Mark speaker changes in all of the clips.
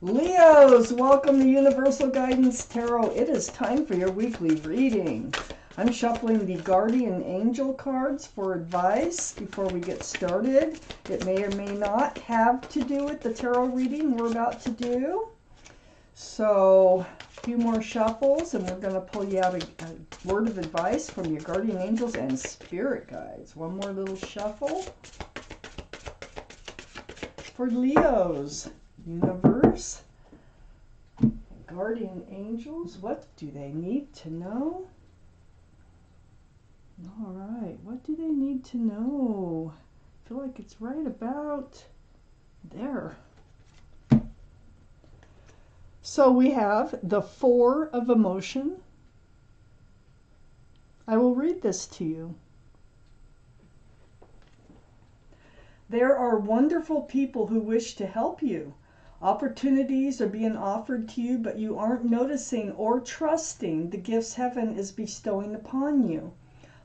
Speaker 1: Leos, welcome to Universal Guidance Tarot. It is time for your weekly reading. I'm shuffling the Guardian Angel cards for advice before we get started. It may or may not have to do with the tarot reading we're about to do. So, a few more shuffles and we're going to pull you out a word of advice from your Guardian Angels and Spirit Guides. One more little shuffle for Leos. Universe, Guardian Angels, what do they need to know? All right, what do they need to know? I feel like it's right about there. So we have the Four of Emotion. I will read this to you. There are wonderful people who wish to help you. Opportunities are being offered to you, but you aren't noticing or trusting the gifts heaven is bestowing upon you.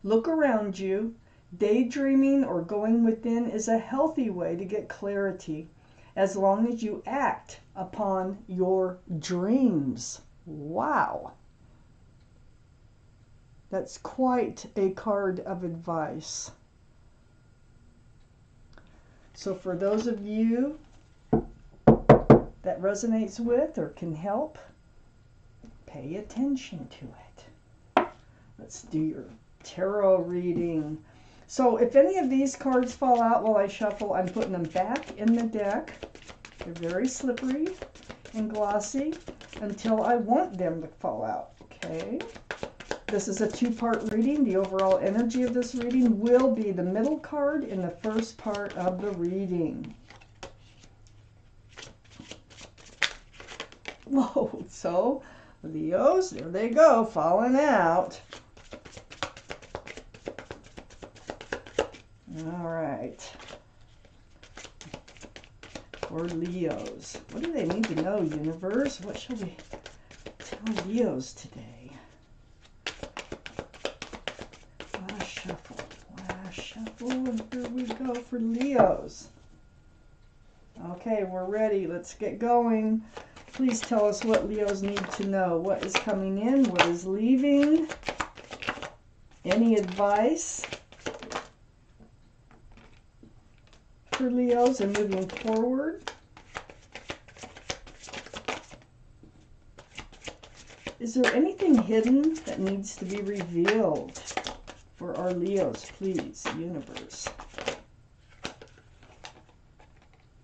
Speaker 1: Look around you. Daydreaming or going within is a healthy way to get clarity, as long as you act upon your dreams. Wow. That's quite a card of advice. So for those of you that resonates with or can help, pay attention to it. Let's do your tarot reading. So if any of these cards fall out while I shuffle, I'm putting them back in the deck. They're very slippery and glossy until I want them to fall out. Okay. This is a two-part reading. The overall energy of this reading will be the middle card in the first part of the reading. Whoa, so Leos, there they go, falling out. All right. For Leos, what do they need to know, universe? What shall we tell Leos today? Last shuffle, and here we go for Leos. Okay, we're ready. Let's get going. Please tell us what Leos need to know. What is coming in? What is leaving? Any advice for Leos and moving forward? Is there anything hidden that needs to be revealed for our Leos, please, universe?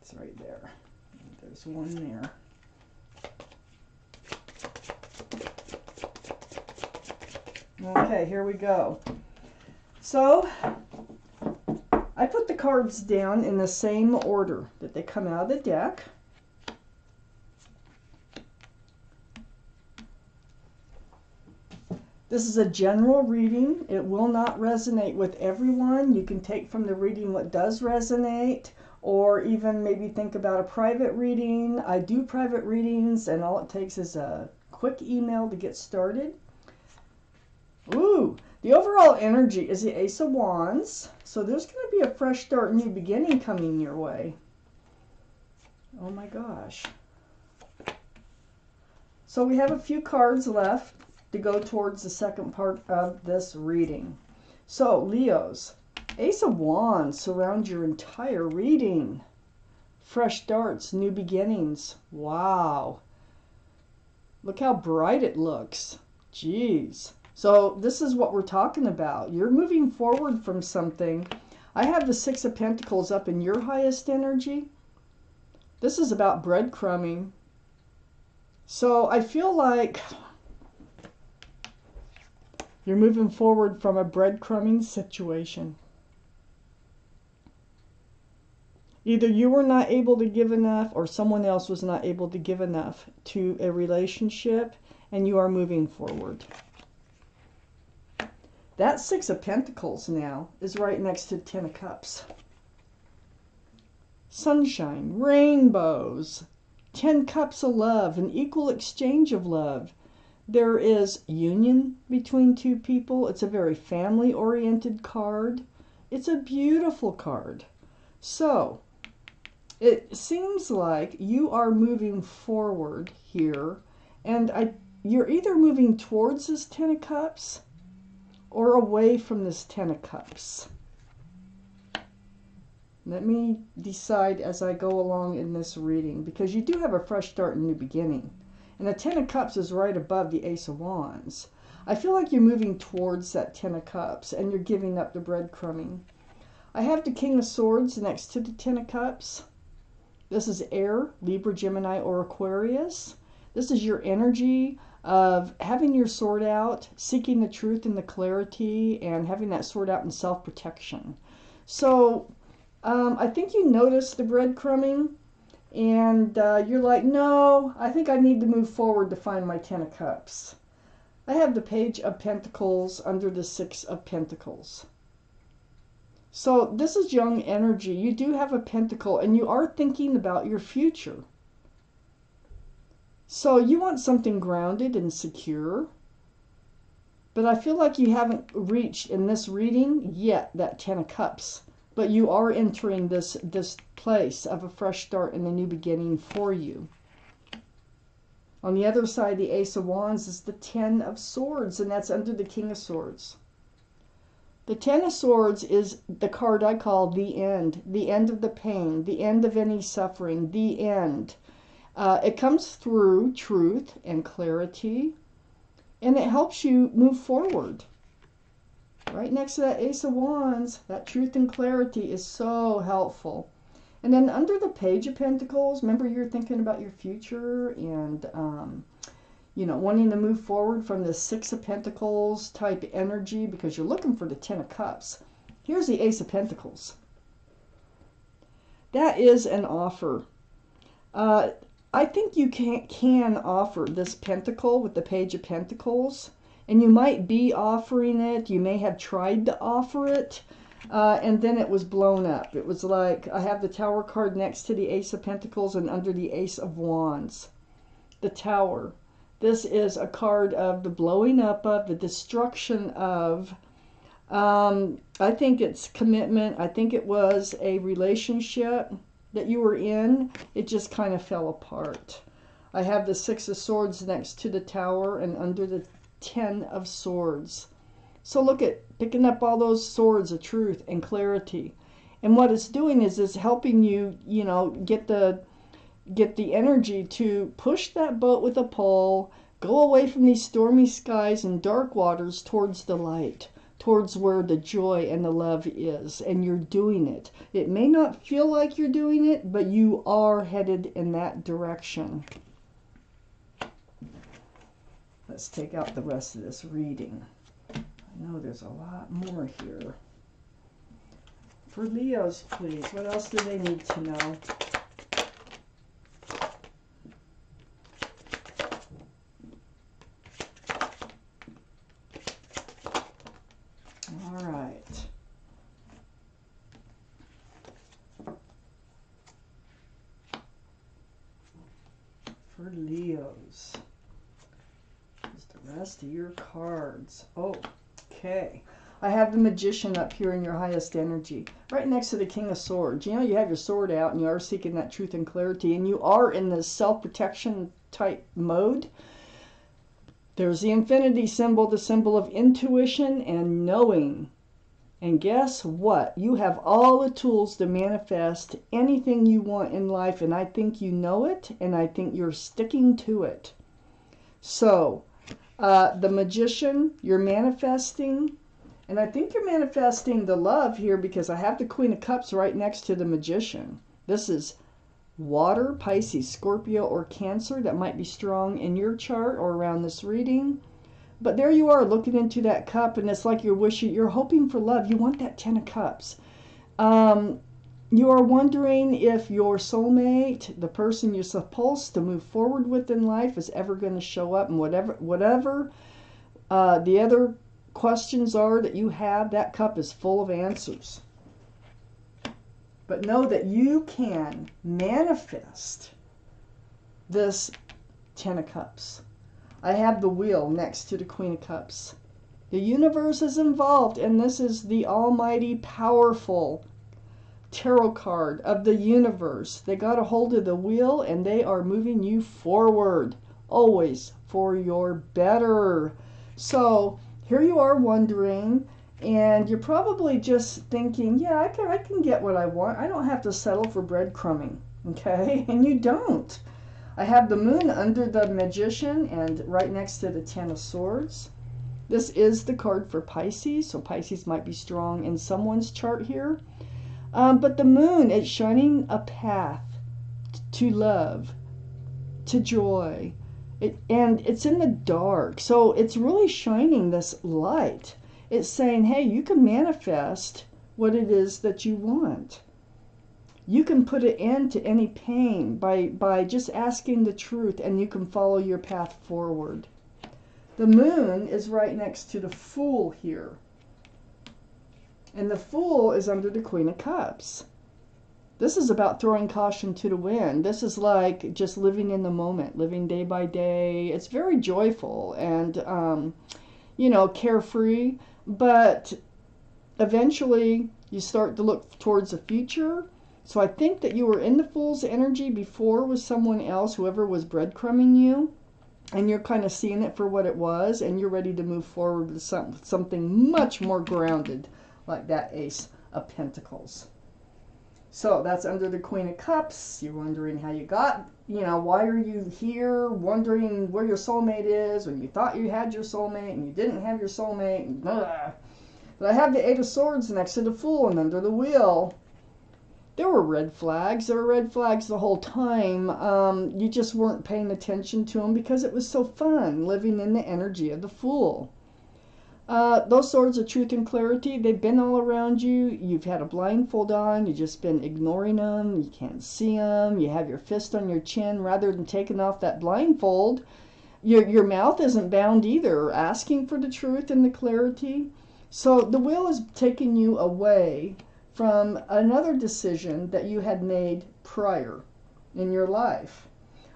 Speaker 1: It's right there. There's one there. Okay, here we go. So, I put the cards down in the same order that they come out of the deck. This is a general reading. It will not resonate with everyone. You can take from the reading what does resonate, or even maybe think about a private reading. I do private readings, and all it takes is a quick email to get started. Ooh, the overall energy is the Ace of Wands. So there's going to be a fresh start, new beginning coming your way. Oh my gosh. So we have a few cards left to go towards the second part of this reading. So Leos, Ace of Wands surrounds your entire reading. Fresh starts, new beginnings. Wow. Look how bright it looks. Jeez. So this is what we're talking about. You're moving forward from something. I have the Six of Pentacles up in your highest energy. This is about breadcrumbing. So I feel like you're moving forward from a breadcrumbing situation. Either you were not able to give enough or someone else was not able to give enough to a relationship, and you are moving forward. That Six of Pentacles now is right next to 10 of Cups. Sunshine, rainbows, 10 cups of love, an equal exchange of love. There is union between two people. It's a very family-oriented card. It's a beautiful card. So, It seems like you are moving forward here, and you're either moving towards this Ten of Cups or away from this Ten of Cups. Let me decide as I go along in this reading, because you do have a fresh start and new beginning. And the Ten of Cups is right above the Ace of Wands. I feel like you're moving towards that Ten of Cups and you're giving up the breadcrumbing. I have the King of Swords next to the Ten of Cups. This is air, Libra, Gemini, or Aquarius. This is your energy of having your sword out, seeking the truth and the clarity, and having that sword out in self-protection. So I think you notice the breadcrumbing, and you're like, no, I think I need to move forward to find my Ten of Cups. I have the Page of Pentacles under the Six of Pentacles. So this is young energy. You do have a pentacle, and you are thinking about your future. So you want something grounded and secure. But I feel like you haven't reached in this reading yet that Ten of Cups. But you are entering this place of a fresh start and a new beginning for you. On the other side, the Ace of Wands is the Ten of Swords, and that's under the King of Swords. The Ten of Swords is the card I call the end of the pain, the end of any suffering, the end. It comes through truth and clarity, and it helps you move forward. Right next to that Ace of Wands, that truth and clarity is so helpful. And then under the Page of Pentacles, remember you're thinking about your future and, you know, wanting to move forward from the Six of Pentacles type energy because you're looking for the Ten of Cups. Here's the Ace of Pentacles. That is an offer. I think you can offer this pentacle with the Page of Pentacles. And you might be offering it. You may have tried to offer it. And then it was blown up. It was like, I have the Tower card next to the Ace of Pentacles and under the Ace of Wands. The Tower. This is a card of the blowing up of, the destruction of. I think it's commitment. I think it was a relationship that you were in. It just kind of fell apart. I have the Six of Swords next to the Tower and under the Ten of Swords. So look at picking up all those swords of truth and clarity. And what it's doing is it's helping you, you know, get the energy to push that boat with a pole, go away from these stormy skies and dark waters towards the light, towards where the joy and the love is. And you're doing it. It may not feel like you're doing it, but you are headed in that direction. Let's take out the rest of this reading. I know there's a lot more here. For Leos, please. What else do they need to know? All right. For Leos. Rest of your cards. Okay. I have the Magician up here in your highest energy. Right next to the King of Swords. You know, you have your sword out and you are seeking that truth and clarity. And you are in this self-protection type mode. There's the infinity symbol, the symbol of intuition and knowing. And guess what? You have all the tools to manifest anything you want in life. And I think you know it. And I think you're sticking to it. So the Magician, you're manifesting, and I think you're manifesting the love here because I have the Queen of Cups right next to the Magician. This is water, Pisces, Scorpio, or Cancer. That might be strong in your chart or around this reading. But there you are looking into that cup, and it's like you're wishing, you're hoping for love. You want that Ten of Cups. You are wondering if your soulmate, the person you're supposed to move forward with in life, is ever going to show up. And whatever the other questions are that you have, that cup is full of answers. But know that you can manifest this Ten of Cups. I have the Wheel next to the Queen of Cups. The universe is involved, and this is the almighty, powerful tarot card of the universe. They got a hold of the wheel and they are moving you forward, always for your better. So here you are wondering, and you're probably just thinking, yeah, I can get what I want. I don't have to settle for breadcrumbing, okay? And you don't. I have the moon under the magician and right next to the 10 of swords. This is the card for Pisces, so Pisces might be strong in someone's chart here. But the moon is shining a path to love, to joy, and it's in the dark. So it's really shining this light. It's saying, hey, you can manifest what it is that you want. You can put an end to any pain by just asking the truth, and you can follow your path forward. The moon is right next to the Fool here. And the Fool is under the Queen of Cups. This is about throwing caution to the wind. This is like just living in the moment, living day by day. It's very joyful and, you know, carefree. But eventually you start to look towards the future. So I think that you were in the Fool's energy before with someone else, whoever was breadcrumbing you. And you're kind of seeing it for what it was. And you're ready to move forward with something much more grounded, like that Ace of Pentacles. So that's under the Queen of Cups. You're wondering how you got, you know, why are you here? Wondering where your soulmate is when you thought you had your soulmate and you didn't have your soulmate. And blah. But I have the Eight of Swords next to the Fool and under the Wheel. There were red flags. There were red flags the whole time. You just weren't paying attention to them because it was so fun living in the energy of the Fool. Those swords of truth and clarity, they've been all around you. You've had a blindfold on. You've just been ignoring them. You can't see them. You have your fist on your chin rather than taking off that blindfold. Your mouth isn't bound either, asking for the truth and the clarity. So the Wheel is taking you away from another decision that you had made prior in your life.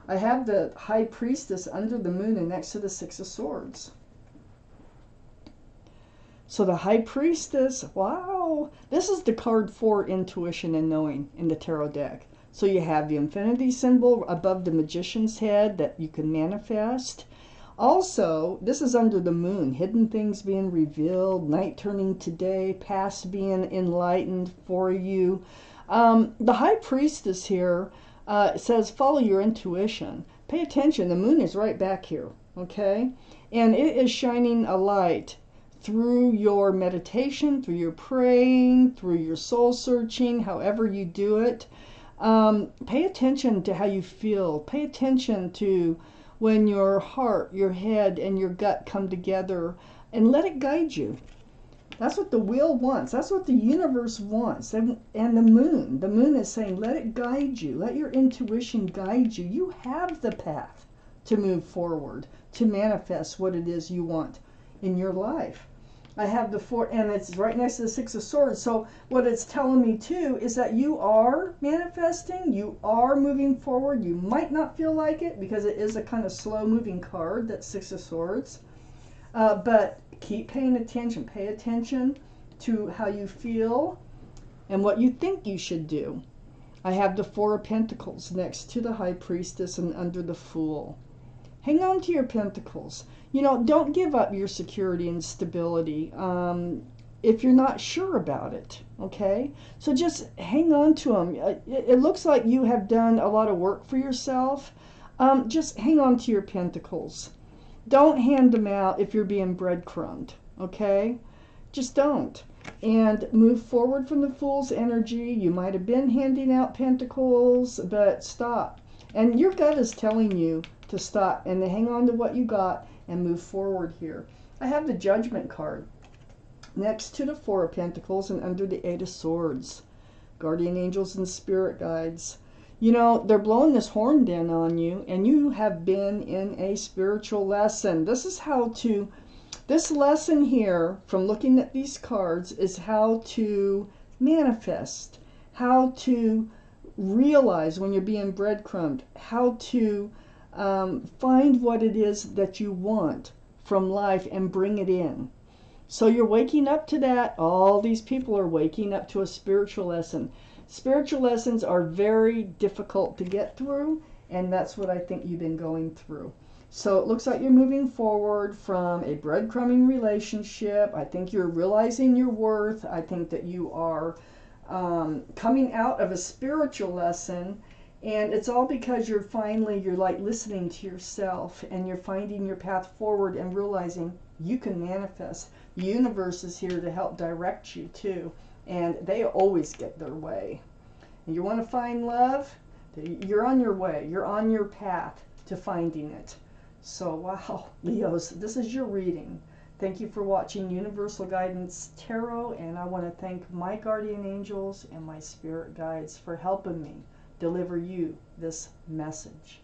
Speaker 1: I have the High Priestess under the moon and next to the Six of Swords. So the High Priestess, wow, this is the card for intuition and knowing in the tarot deck. So you have the infinity symbol above the magician's head that you can manifest. Also, this is under the moon, hidden things being revealed, night turning to day, past being enlightened for you. The High Priestess here says follow your intuition. Pay attention, the moon is right back here, okay? And it is shining a light through your meditation, through your praying, through your soul searching, however you do it. Pay attention to how you feel. Pay attention to when your heart, your head, and your gut come together, and let it guide you. That's what the Wheel wants. That's what the universe wants. And the moon is saying, let it guide you. Let your intuition guide you. You have the path to move forward, to manifest what it is you want in your life. I have the Four, and it's right next to the Six of Swords. So what it's telling me too is that you are manifesting, you are moving forward. You might not feel like it because it is a kind of slow moving card, that Six of Swords. But keep paying attention. Pay attention to how you feel and what you think you should do. I have the Four of Pentacles next to the High Priestess and under the Fool. Hang on to your pentacles. You know, don't give up your security and stability if you're not sure about it, okay? So just hang on to them. It looks like you have done a lot of work for yourself. Just hang on to your pentacles. Don't hand them out if you're being breadcrumbed, okay? Just don't. And move forward from the Fool's energy. You might have been handing out pentacles, but stop. And your gut is telling you to stop and to hang on to what you got and move forward here. I have the Judgment card next to the Four of Pentacles and under the Eight of Swords. Guardian angels and spirit guides. You know, they're blowing this horn down on you, and you have been in a spiritual lesson. This is how to, this lesson here, from looking at these cards, is how to manifest, how to realize when you're being breadcrumbed, how to find what it is that you want from life and bring it in. So you're waking up to that. All these people are waking up to a spiritual lesson. Spiritual lessons are very difficult to get through, and that's what I think you've been going through. So it looks like you're moving forward from a breadcrumbing relationship. I think you're realizing your worth. I think that you are coming out of a spiritual lesson, and it's all because you're like listening to yourself, and you're finding your path forward and realizing you can manifest. The universe is here to help direct you too, and they always get their way. And you want to find love? You're on your way. You're on your path to finding it. So, wow, Leos, this is your reading. Thank you for watching Universal Guidance Tarot, and I want to thank my guardian angels and my spirit guides for helping me deliver you this message.